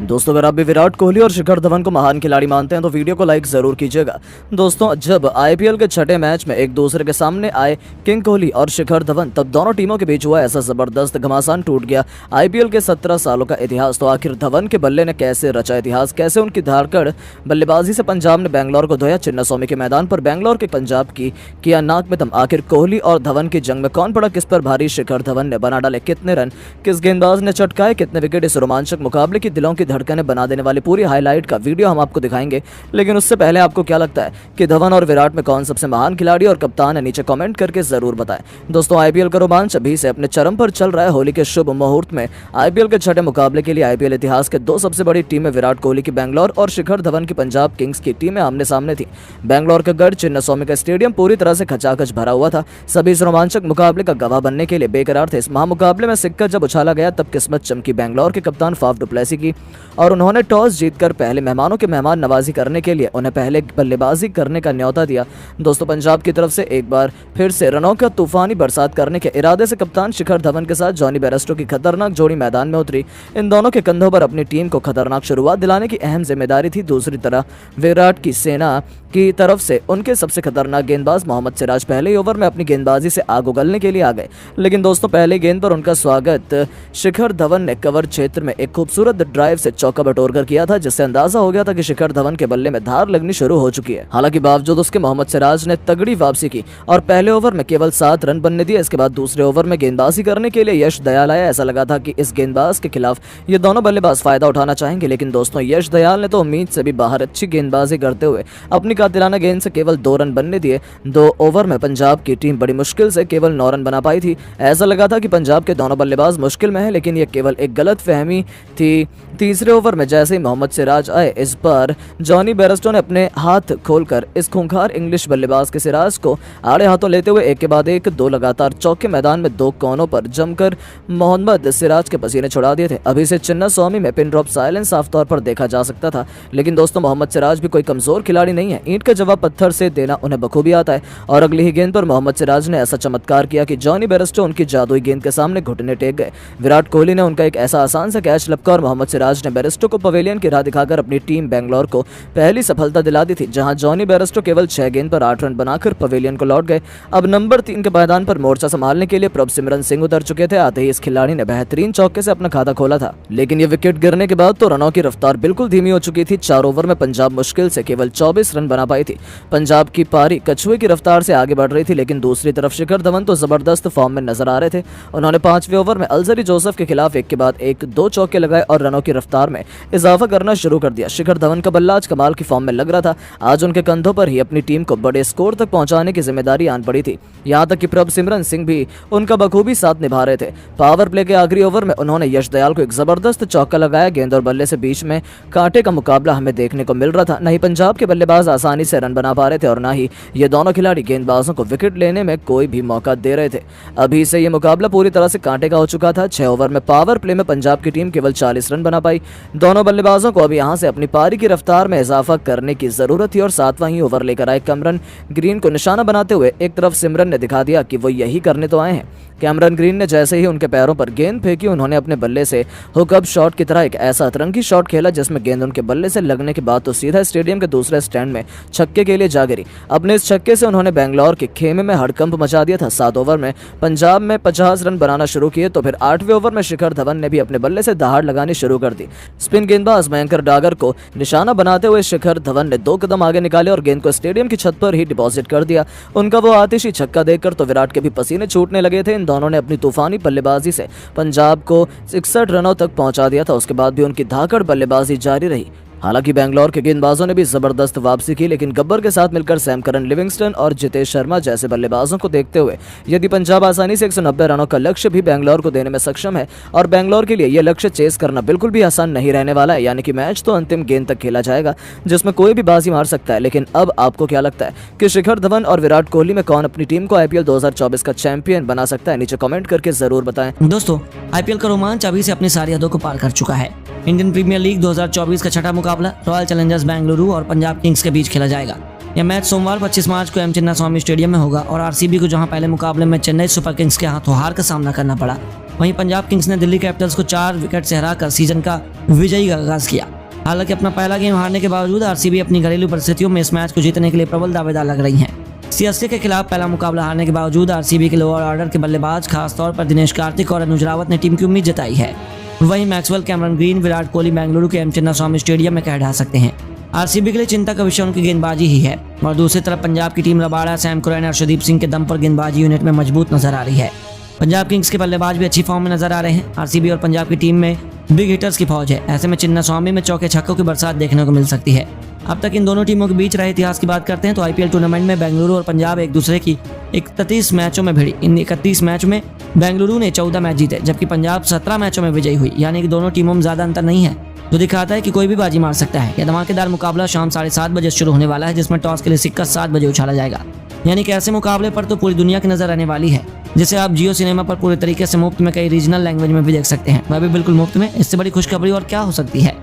दोस्तों अगर आप भी विराट कोहली और शिखर धवन को महान खिलाड़ी मानते हैं तो वीडियो को लाइक जरूर कीजिएगा। दोस्तों जब आईपीएल के छठे मैच में एक दूसरे के सामने आए किंग कोहली और शिखर धवन, तब दोनों टीमों के बीच हुआ ऐसा जबरदस्त घमासान टूट गया आईपीएल के 17 सालों का इतिहास। तो आखिर धवन के बल्ले ने कैसे रचा इतिहास, कैसे उनकी धारकड़ बल्लेबाजी से पंजाब ने बैंगलोर को धोया। चिन्नास्वामी के मैदान पर बैंगलोर के पंजाब की किया नाक में दम। आखिर कोहली और धवन की जंग में कौन पड़ा किस पर भारी, शिखर धवन ने बना डाले कितने रन, किस गेंदबाज ने चटकाए कितने विकेट। इस रोमांचक मुकाबले की दिलों की धड़कनें बना देने वाली पूरी हाईलाइट का वीडियो हम आपको दिखाएंगे। लेकिन उससे पहले आपको क्या लगता है कि धवन और विराट में कौन सबसे महान खिलाड़ी और कप्तान है, नीचे कमेंट करके जरूर बताएं। दोस्तों आईपीएल का रोमांच अभी से अपने चरम पर चल रहा है। होली के शुभ मुहूर्त में आईपीएल के छठे मुकाबले के लिए आईपीएल इतिहास के दो सबसे बड़ी टीमें विराट कोहली की बैंगलोर और शिखर धवन की पंजाब किंग्स की टीमें आमने सामने थी। बैंगलोर का गढ़ चिन्नास्वामी का स्टेडियम पूरी तरह से खचाखच भरा हुआ था। सभी इस रोमांचक मुकाबले का गवाह बनने के लिए बेकरार थे। इस महामुकाबले में सिक्का जब उछाला गया तब किस्मत चमकी बैंगलोर के कप्तान फाफ डु प्लेसी की और उन्होंने टॉस जीतकर पहले मेहमानों के मेहमान नवाजी करने के लिए उन्हें पहले बल्लेबाजी करने का न्योता दिया। दोस्तों पंजाब की तरफ से एक बार फिर से रनों का तूफानी बरसात करने के इरादे से कप्तान शिखर धवन के साथ जॉनी बेयरस्टो की खतरनाक जोड़ी मैदान में उतरी। इन दोनों के कंधों पर अपनी टीम को खतरनाक शुरुआत दिलाने की अहम जिम्मेदारी थी। दूसरी तरफ विराट की सेना की तरफ से उनके सबसे खतरनाक गेंदबाज मोहम्मद सिराज पहले ही ओवर में अपनी गेंदबाजी से आग उगलने के लिए आ गए। लेकिन दोस्तों पहले गेंद पर उनका स्वागत शिखर धवन ने कवर क्षेत्र में एक खूबसूरत ड्राइव से चौका बटोरकर किया था, जिससे अंदाजा हो गया था कि शिखर धवन के बल्ले में धार लगनी शुरू हो चुकी है। हालांकि बावजूद उसके मोहम्मद सिराज ने तगड़ी वापसी की और पहले ओवर में केवल 7 रन बनने दिए। इसके बाद दूसरे ओवर में गेंदबाजी करने के लिए यश दयाल आया। ऐसा लगा था कि इस गेंदबाज के खिलाफ ये दोनों बल्लेबाज फायदा उठाना चाहेंगे, लेकिन दोस्तों यश दयाल ने तो उम्मीद से भी बाहर अच्छी गेंदबाजी करते हुए अपनी कातिलाना गेंद से केवल 2 रन बनने दिए। 2 ओवर में पंजाब की टीम बड़ी मुश्किल से केवल 9 रन बना पाई थी। ऐसा लगा था कि पंजाब के दोनों बल्लेबाज मुश्किल में हैं, लेकिन यह केवल एक गलत फहमी थी। तीसरे ओवर में जैसे ही मोहम्मद सिराज आए, इस बार जॉनी बेयरस्टो ने अपने हाथ खोलकर इस खूंखार इंग्लिश बल्लेबाज के सिराज को आड़े हाथों लेते हुए एक के बाद एक 2 लगातार चौके मैदान में 2 कोनों पर जमकर मोहम्मद सिराज के पसीने छुड़ा दिए थे। अभी से चिन्नास्वामी में पिन ड्रॉप साइलेंस साफ तौर पर देखा जा सकता था। लेकिन दोस्तों मोहम्मद सिराज भी कोई कमजोर खिलाड़ी नहीं है। ईंट का जवाब पत्थर से देना उन्हें बखूबी आता है और अगली ही गेंद पर मोहम्मद सिराज ने ऐसा चमत्कार किया कि जॉनी बेयरस्टो उनकी जादुई गेंद के सामने घुटने टेक गए। विराट कोहली ने उनका एक ऐसा आसान सा कैच लपका और मोहम्मद सिराज ने बेयरस्टो को पवेलियन की राह दिखाकर अपनी टीम बैंगलोर को पहली सफलता दिला दी थी, जहां जॉनी बेयरस्टो केवल 6 गेंद पर 8 रन बनाकर पवेलियन को लौट गए। अब नंबर 3 के मैदान पर मोर्चा संभालने के लिए प्रभ सिमरन सिंह उतर चुके थे। आते ही इस खिलाड़ी ने बेहतरीन चौके से अपना खाता खोला था, लेकिन ये विकेट गिरने के बाद तो रनों की रफ्तार बिल्कुल धीमी हो चुकी थी। 4 ओवर में पंजाब मुश्किल से केवल 24 रन बना पाई थी। पंजाब की पारी कछुए की रफ्तार से आगे बढ़ रही थी, लेकिन दूसरी तरफ शिखर धवन तो जबरदस्त फॉर्म में नजर आ रहे थे। उन्होंने 5वें ओवर में अल्जरी जोसेफ के खिलाफ एक के बाद एक 2 चौके लगाए और रनों की रफ्तार में इजाफा करना शुरू कर दिया। शिखर धवन का बल्ला आज कमाल की फॉर्म में लग रहा था। आज उनके कंधों पर ही अपनी टीम को बड़े स्कोर तक पहुंचाने की जिम्मेदारी आन पड़ी थी। यहां तक कि प्रभ सिमरन सिंह भी उनका बखूबी साथ निभा रहे थे। पावर प्ले के आखिरी ओवर में उन्होंने यश दयाल को एक जबरदस्त चौका लगाया। गेंद और बल्ले से बीच में कांटे का मुकाबला हमें देखने को मिल रहा था। नहीं पंजाब के बल्लेबाज आसानी से रन बना पा रहे थे और न ही ये दोनों खिलाड़ी गेंदबाजों को विकेट लेने में कोई भी मौका दे रहे थे। अभी से ये मुकाबला पूरी तरह से कांटे का हो चुका था। 6 ओवर में पावर प्ले में पंजाब की टीम केवल 40 रन बना पाई। दोनों बल्लेबाजों को अब यहां से अपनी पारी की रफ्तार में इजाफा करने की जरूरत थी और 7वां ही ओवर लेकर आए कैमरन ग्रीन को निशाना बनाते हुए एक तरफ सिमरन ने दिखा दिया कि वो यही करने तो आए हैं। कैमरन ग्रीन ने जैसे ही उनके पैरों पर गेंद फेंकी, उन्होंने अपने बल्ले से हुकअप शॉट की तरह एक ऐसा अतरंगी शॉट खेला जिसमें गेंद उनके बल्ले से लगने के बाद तो सीधा स्टेडियम के दूसरे स्टैंड में छक्के के लिए जा गिरी। अपने इस छक्के से उन्होंने बैंगलोर के खेमे में हड़कंप मचा दिया था। 7 ओवर में पंजाब में 50 रन बनाना शुरू किए तो फिर 8वें ओवर में शिखर धवन ने भी अपने बल्ले से दहाड़ लगानी शुरू कर दी। स्पिन गेंदबाज मयंकर डागर को निशाना बनाते हुए शिखर धवन ने 2 कदम आगे निकाले और गेंद को स्टेडियम की छत पर ही डिपॉजिट कर दिया। उनका वो आतिशी छक्का देखकर तो विराट के भी पसीने छूटने लगे थे। इन दोनों ने अपनी तूफानी बल्लेबाजी से पंजाब को 61 रनों तक पहुंचा दिया था। उसके बाद भी उनकी धाकड़ बल्लेबाजी जारी रही। हालांकि बैंगलोर के गेंदबाजों ने भी जबरदस्त वापसी की, लेकिन गब्बर के साथ मिलकर सैम करन, लिविंगस्टन और जितेश शर्मा जैसे बल्लेबाजों को देखते हुए यदि पंजाब आसानी से 190 रनों का लक्ष्य भी बैंगलोर को देने में सक्षम है और बैंगलोर के लिए यह लक्ष्य चेस करना बिल्कुल भी आसान नहीं रहने वाला है। यानी कि मैच तो अंतिम गेंद तक खेला जाएगा जिसमें कोई भी बाजी मार सकता है। लेकिन अब आपको क्या लगता है कि शिखर धवन और विराट कोहली में कौन अपनी टीम को आईपीएल 2024 का चैंपियन बना सकता है? नीचे कमेंट करके जरूर बताएं। दोस्तों आईपीएल का रोमांच अभी से अपनी सारी हदों को पार कर चुका है। इंडियन प्रीमियर लीग 2024 का छठा मुकाबला रॉयल चैलेंजर्स बेंगलुरु और पंजाब किंग्स के बीच खेला जाएगा। यह मैच सोमवार 25 मार्च को चिन्नास्वामी स्टेडियम में होगा और आरसीबी को जहां पहले मुकाबले में चेन्नई सुपर किंग्स के हाथों हार का सामना करना पड़ा, वहीं पंजाब किंग्स ने दिल्ली कैपिटल्स को 4 विकेट से हराकर सीजन का विजयी आगाज किया। हालांकि अपना पहला गेम हारने के बावजूद आरसीबी अपनी घरेलू परिस्थितियों में इस मैच को जीतने के लिए प्रबल दावेदार लग रही हैं। सीएसके के खिलाफ पहला मुकाबला हारने के बावजूद आरसीबी के लोअर ऑर्डर के बल्लेबाज खासतौर पर दिनेश कार्तिक और अनुज रावत ने टीम की उम्मीद जताई है। वहीं Maxwell, Cameron green, Virat Kohli Bengaluru के एम चिन्नास्वामी स्टेडियम में कह ढा सकते हैं। आरसीबी के लिए चिंता का विषय उनकी गेंदबाजी ही है और दूसरी तरफ पंजाब की टीम रबाड़ा, सैम कुरैन और अर्शदीप सिंह के दम पर गेंदबाजी यूनिट में मजबूत नजर आ रही है। पंजाब किंग्स के बल्लेबाज भी अच्छी फॉर्म में नजर आ रहे हैं। आरसीबी और पंजाब की टीम में बिग हिटर्स की फौज है। ऐसे में चिन्नास्वामी में चौके छक्कों की बरसात देखने को मिल सकती है। अब तक इन दोनों टीमों के बीच रहे इतिहास की बात करते हैं तो आईपीएल टूर्नामेंट में बेंगलुरु और पंजाब एक दूसरे की 31 मैचों में भिड़ी। इन 31 मैच में बेंगलुरु ने 14 मैच जीते जबकि पंजाब 17 मैचों में विजयी हुई, यानी कि दोनों टीमों में ज्यादा अंतर नहीं है, जो दिखाता है कि कोई भी बाजी मार सकता है। यह धमाकेदार मुकाबला शाम 7:30 बजे शुरू होने वाला है, जिसमें टॉस के लिए सिक्का 7 बजे उछाला जाएगा। यानी कि ऐसे मुकाबले पर तो पूरी दुनिया की नजर आने वाली है, जिसे आप जियो सिनेमा पर पूरे तरीके से मुफ्त में कई रीजनल लैंग्वेज में भी देख सकते हैं, वह भी बिल्कुल मुफ्त में। इससे बड़ी खुशखबरी और क्या हो सकती है।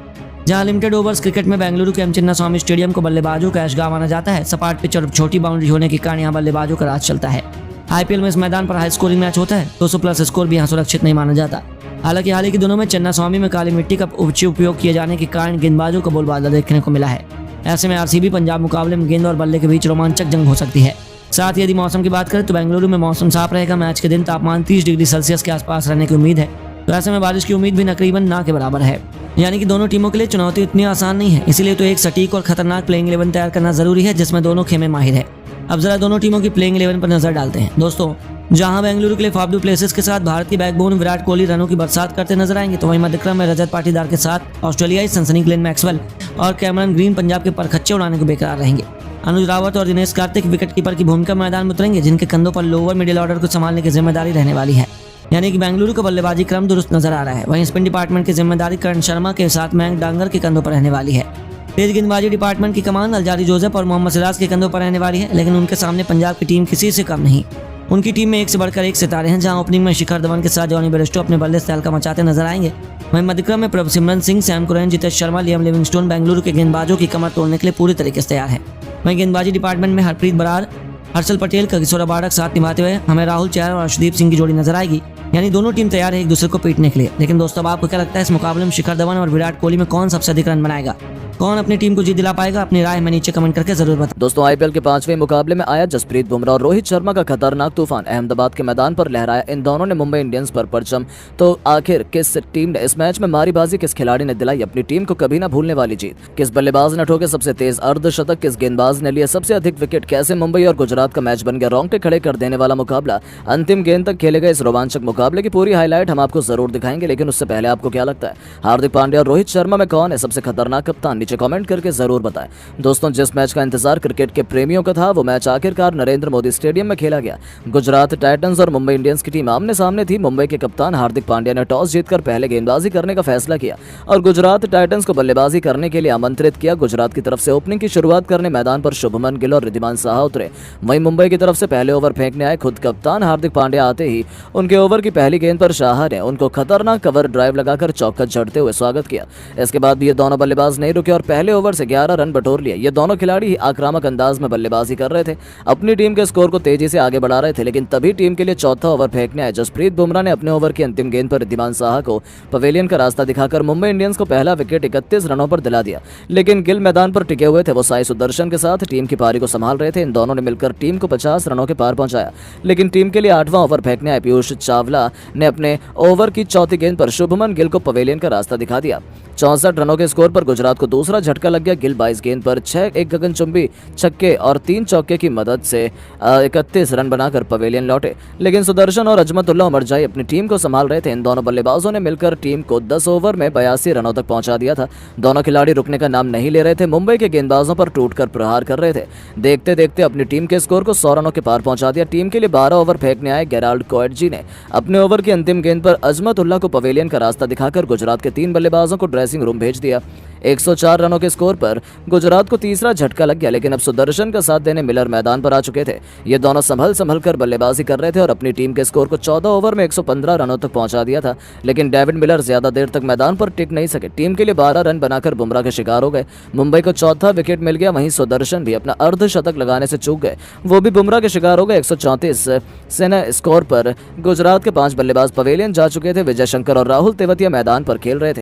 जहां लिमिटेड ओवर्स क्रिकेट में बेंगलुरु के एम चिन्नास्वामी स्टेडियम को बल्लेबाजों का ऐशगाह माना जाता है। सपाट पिच और छोटी बाउंड्री होने के कारण यहाँ बल्लेबाजों का राज चलता है। आईपीएल में इस मैदान पर हाई स्कोरिंग मैच होता है, 200 प्लस स्कोर भी यहाँ सुरक्षित नहीं माना जाता। हालांकि हाल ही के दिनों में चिन्नास्वामी में काली मिट्टी का उच्च उपयोग किए जाने के कारण गेंदबाजों का बोलबाला देखने को मिला है। ऐसे में आरसीबी पंजाब मुकाबले में गेंद और बल्ले के बीच रोमांचक जंग हो सकती है। साथ ही यदि मौसम की बात करें तो बेंगलुरु में मौसम साफ रहेगा। मैच के दिन तापमान 30 डिग्री सेल्सियस के आसपास रहने की उम्मीद है, तो ऐसे में बारिश की उम्मीद भी तकरीबन ना के बराबर है। यानी कि दोनों टीमों के लिए चुनौती इतनी आसान नहीं है। इसीलिए तो एक सटीक और खतरनाक प्लेइंग 11 तैयार करना जरूरी है, जिसमें दोनों खेमे माहिर है। अब जरा दोनों टीमों की प्लेइंग 11 पर नजर डालते हैं। दोस्तों, जहां बेंगलुरु के लिए फाफ डू प्लेसिस के साथ भारतीय बैकबोन विराट कोहली रनों की बरसात करते नजर आएंगे, तो वहीं मध्यक्रम में रजत पाटीदार के साथ ऑस्ट्रेलियाई सनसनी ग्लेन मैक्सवेल और कैमरन ग्रीन पंजाब के परखच्चे उड़ाने को बेकरार रहेंगे। अनुज रावत और दिनेश कार्तिक विकेट कीपर की भूमिका मैदान में उतरेंगे, जिनके कंधों पर लोअर मिडिल ऑर्डर को संभालने की जिम्मेदारी रहने वाली है। यानी कि बेंगलुरु का बल्लेबाजी क्रम दुरुस्त नजर आ रहा है। वहीं स्पिन डिपार्टमेंट की जिम्मेदारी करण शर्मा के साथ मयंक डांगर के कंधों पर रहने वाली है। तेज गेंदबाजी डिपार्टमेंट की कमान अलजारी जोसेफ और मोहम्मद सिराज के कंधों पर रहने वाली है, लेकिन उनके सामने पंजाब की टीम किसी से कम नहीं। उनकी टीम में एक से बढ़कर एक सितारे हैं, जहां ओपनिंग में शिखर धवन के साथ जॉनी बेयरस्टो अपने बल्ले से तहलका मचाते नजर आएंगे। वहीं मध्यक्रम में Prabhsimran Singh, Sam Curran, Jitesh Sharma, Liam Livingstone Bengaluru के गेंदबाजों की कमर तोड़ने के लिए पूरी तरीके से तैयार है। वहीं गेंदबाजी डिपार्टमेंट में हरप्रीत बरार, हर्षल पटेल का किशोर अबाड़ा के साथ निभाते हुए हमें राहुल चहर और अर्शदीप सिंह की जोड़ी नजर आएगी। यानी दोनों टीम तैयार है एक दूसरे को पीटने के लिए। लेकिन दोस्तों, अब आपको क्या लगता है इस मुकाबले में शिखर धवन और विराट कोहली में कौन सबसे अधिक रन बनाएगा? कौन अपनी टीम को जीत दिला पाएगा? अपनी राय हमें नीचे कमेंट करके जरूर बताएं। दोस्तों, आईपीएल के 5वें मुकाबले में आया जसप्रीत बुमराह और रोहित शर्मा का खतरनाक तूफान अहमदाबाद के मैदान पर लहराया। इन दोनों ने मुंबई इंडियंस पर परचम। तो आखिर किस टीम ने इस मैच में मारी बाजी, किस खिलाड़ी ने दिलाई अपनी टीम को कभी ना भूलने वाली जीत? किस बल्लेबाज ने ठोके सबसे तेज अर्धशतक? किस गेंदबाज ने लिए सबसे अधिक विकेट? कैसे मुंबई और गुजरात का मैच बन गया रोंगटे खड़े कर देने वाला मुकाबला? अंतिम गेंद तक खेले गए इस रोमांचक मुकाबले की पूरी हाईलाइट हम आपको जरूर दिखाएंगे। लेकिन उससे पहले आपको क्या लगता है, हार्दिक पांड्या और रोहित शर्मा में कौन है सबसे खतरनाक कप्तान? नीचे कमेंट करके जरूर बताएं। दोस्तों, जिस मैच का इंतजार क्रिकेट के प्रेमियों का था, वो मैच आखिरकार नरेंद्र मोदी स्टेडियम में खेला गया। गुजरात टाइटंस और मुंबई इंडियंस की टीम आमने सामने थी। मुंबई के कप्तान हार्दिक पांड्या ने टॉस जीतकर पहले गेंदबाजी करने का फैसला किया और गुजरात टाइटंस को बल्लेबाजी करने के लिए आमंत्रित किया। गुजरात की तरफ से ओपनिंग की शुरुआत करने मैदान पर शुभमन गिल और रिद्धिमान साहा उतरे। वहीं मुंबई की तरफ से पहले ओवर फेंकने आए खुद कप्तान हार्दिक पांड्या। आते ही उनके ओवर की पहली गेंद पर शाह ने उनको खतरनाक कवर ड्राइव लगाकर चौका जड़ते हुए स्वागत किया। इसके बाद भी ये दोनों बल्लेबाज नहीं रुके और पहले ओवर से 11 रन बटोर लिए। ये दोनों खिलाड़ी ही आक्रामक अंदाज में बल्लेबाजी कर रहे थे, अपनी टीम के स्कोर को तेजी से आगे बढ़ा रहे थे। लेकिन तभी टीम के लिए चौथा ओवर फेंकने आए जसप्रीत बुमराह ने अपने ओवर की अंतिम गेंद पर रिद्धिमान साहा को पवेलियन का रास्ता दिखाकर मुंबई इंडियंस को पहला विकेट 31 रनों पर दिला दिया। लेकिन गिल मैदान पर टिके हुए थे। वो साई सुदर्शन के साथ टीम की पारी को संभाल रहे थे। इन दोनों ने मिलकर टीम को 50 रनों के पार पहुंचाया। लेकिन टीम के लिए 8वां ओवर फेंकने आए पीयूष चावला ने अपने ओवर की चौथी गेंद पर शुभमन गिल को पवेलियन का रास्ता दिखा दिया। 64 रनों के स्कोर पर गुजरात को दूसरा झटका लग गया। गिल 22 गेंद पर 6 एक गगनचुंबी छक्के और 3 चौके की मदद से 31 रन बनाकर पवेलियन लौटे। लेकिन सुदर्शन और अजमतुल्लाह उमरजाई अपनी टीम को संभाल रहे थे। इन दोनों बल्लेबाजों ने मिलकर टीम को 10 ओवर में 82 रनों तक पहुंचा दिया था। दोनों खिलाड़ी रुकने का नाम नहीं ले रहे थे। मुंबई के गेंदबाजों पर टूटकर प्रहार कर रहे थे। देखते देखते अपनी टीम के स्कोर को 100 रनों के पार पहुंचा दिया। टीम के लिए 12 ओवर फेंकने आए गेराल्ड कोएटजी ने अपने ओवर की अंतिम गेंद पर अजमतुल्लाह को पवेलियन का रास्ता दिखाकर गुजरात के 3 बल्लेबाजों को ड्रेसिंग ड्रेसिंग रूम भेज दिया। 104 रनों के स्कोर पर गुजरात को तीसरा झटका लग गया, लेकिन अब सुदर्शन का साथ देने मिलर मैदान पर आ चुके थे। ये दोनों संभल कर बल्लेबाजी कर रहे थे और अपनी टीम के स्कोर को 14 ओवर में 115 रनों तक पहुंचा दिया था। लेकिन डेविड मिलर ज्यादा देर तक मैदान पर टिक नहीं सके। टीम के लिए 12 रन बनाकर बुमराह के शिकार हो गए। मुंबई को चौथा विकेट मिल गया। वहीं सुदर्शन भी अपना अर्धशतक लगाने से चूक गए, वो भी बुमराह के शिकार हो गए। 134 सेना स्कोर पर गुजरात के 5 बल्लेबाज पवेलियन जा चुके थे। विजय शंकर और राहुल तेवतिया मैदान पर खेल रहे थे।